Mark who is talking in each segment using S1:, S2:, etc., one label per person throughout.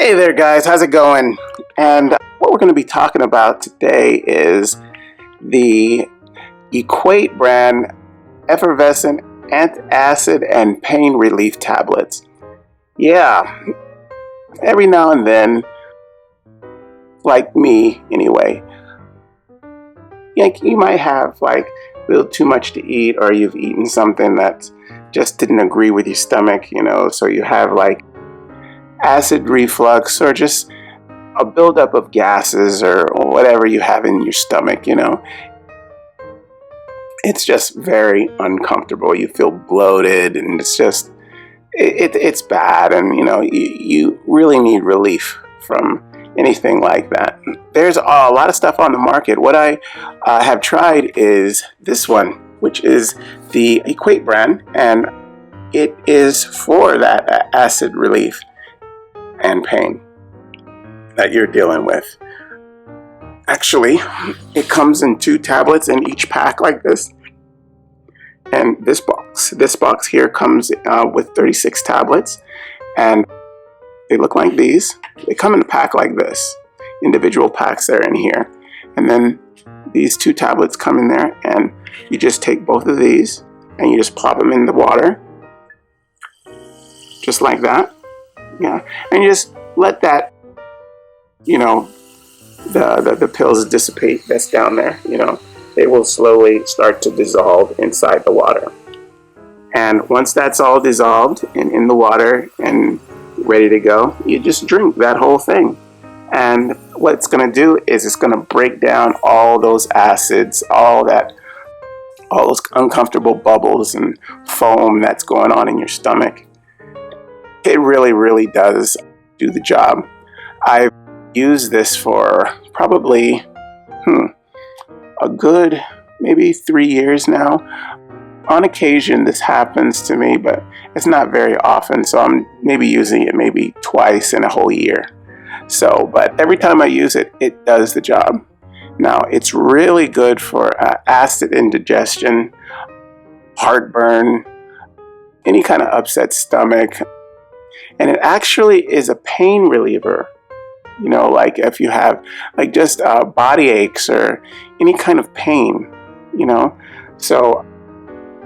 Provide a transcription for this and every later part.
S1: Hey there guys, how's it going? And what we're going to be talking about today is the Equate brand Effervescent Antacid and Pain Relief Tablets. Yeah, every now and then, like me anyway, you might have like a little too much to eat, or you've eaten something that just didn't agree with your stomach, so you have like acid reflux or just a buildup of gases or whatever you have in your stomach. It's just very uncomfortable. You feel bloated and it's just it's bad, and you really need relief from anything like that. There's a lot of stuff on the market. What I have tried is this one, which is the Equate brand, and it is for that acid relief and pain that you're dealing with. Actually, it comes in 2 tablets in each pack like this. And this box here comes with 36 tablets, and they look like these. They come in a pack like this. Individual packs are in here. And then these 2 tablets come in there, and you just take both of these and you just plop them in the water. Just like that. Yeah, and you just let that, the pills dissipate that's down there. They will slowly start to dissolve inside the water. And once that's all dissolved in the water and ready to go, you just drink that whole thing. And what it's going to do is it's going to break down all those acids, all those uncomfortable bubbles and foam that's going on in your stomach. It really, really does do the job. I've used this for probably a good maybe 3 years now. On occasion this happens to me, but it's not very often, so I'm maybe using it maybe twice in a whole year. But every time I use it, it does the job. Now, it's really good for acid indigestion, heartburn, any kind of upset stomach. And it actually is a pain reliever, like if you have like just body aches or any kind of pain, So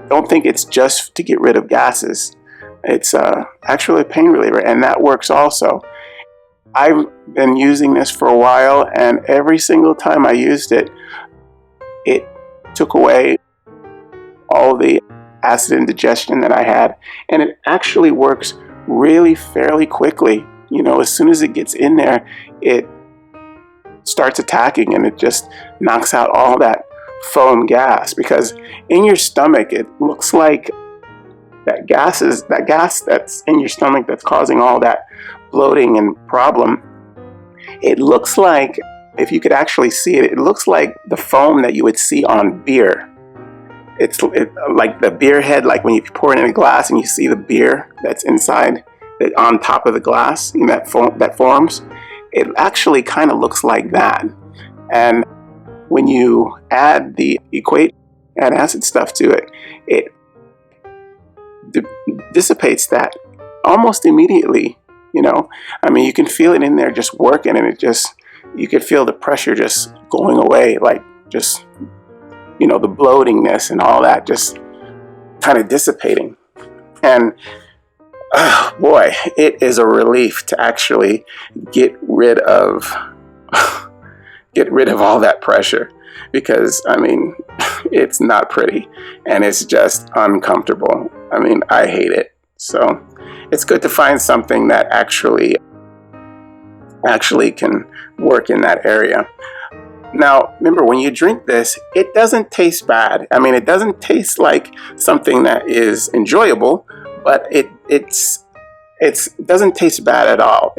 S1: don't think it's just to get rid of gases. It's actually a pain reliever, and that works also. I've been using this for a while, and every single time I used it, it took away all the acid indigestion that I had, and it actually works really fairly quickly. As soon as it gets in there, it starts attacking, and it just knocks out all that foam gas, because in your stomach it looks like that gas that's in your stomach that's causing all that bloating and problem. It looks like, if you could actually see it, it looks like the foam that you would see on beer. It's like the beer head, like when you pour it in a glass and you see the beer that's inside, that on top of the glass, that forms. It actually kind of looks like that. And when you add the Equate antacid stuff to it, it dissipates that almost immediately. You can feel it in there just working, and you can feel the pressure just going away, like just the bloatingness and all that just kind of dissipating. And boy, it is a relief to actually get rid of all that pressure, because it's not pretty, and it's just uncomfortable. I hate it. So it's good to find something that actually can work in that area. Now, remember, when you drink this, it doesn't taste bad. It doesn't taste like something that is enjoyable, but it doesn't taste bad at all.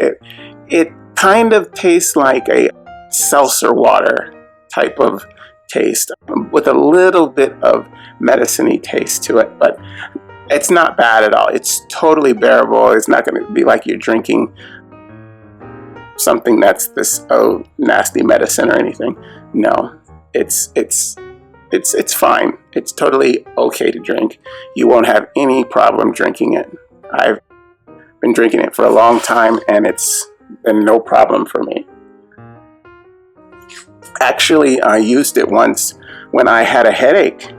S1: It kind of tastes like a seltzer water type of taste, with a little bit of medicine-y taste to it, but it's not bad at all. It's totally bearable. It's not going to be like you're drinking something that's this nasty medicine or anything. No, it's fine. It's totally okay to drink. You won't have any problem drinking it. I've been drinking it for a long time, and it's been no problem for me. Actually, I used it once when I had a headache.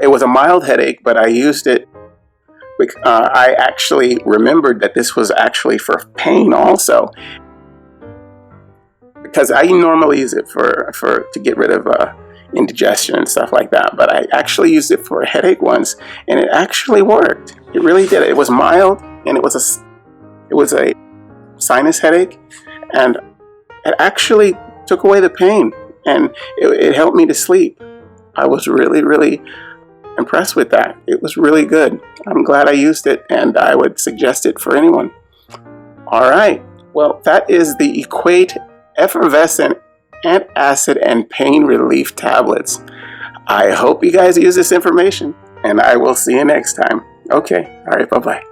S1: It was a mild headache, but I used it. I actually remembered that this was actually for pain also, because I normally use it to get rid of indigestion and stuff like that. But I actually used it for a headache once, and it actually worked. It really did. It was mild, and it was a sinus headache, and it actually took away the pain, and it helped me to sleep. I was really, really impressed with that. It was really good. I'm glad I used it, and I would suggest it for anyone. All right. Well, that is the Equate Effervescent Antacid and Pain Relief Tablets. I hope you guys use this information, and I will see you next time. Okay. All right. Bye-bye.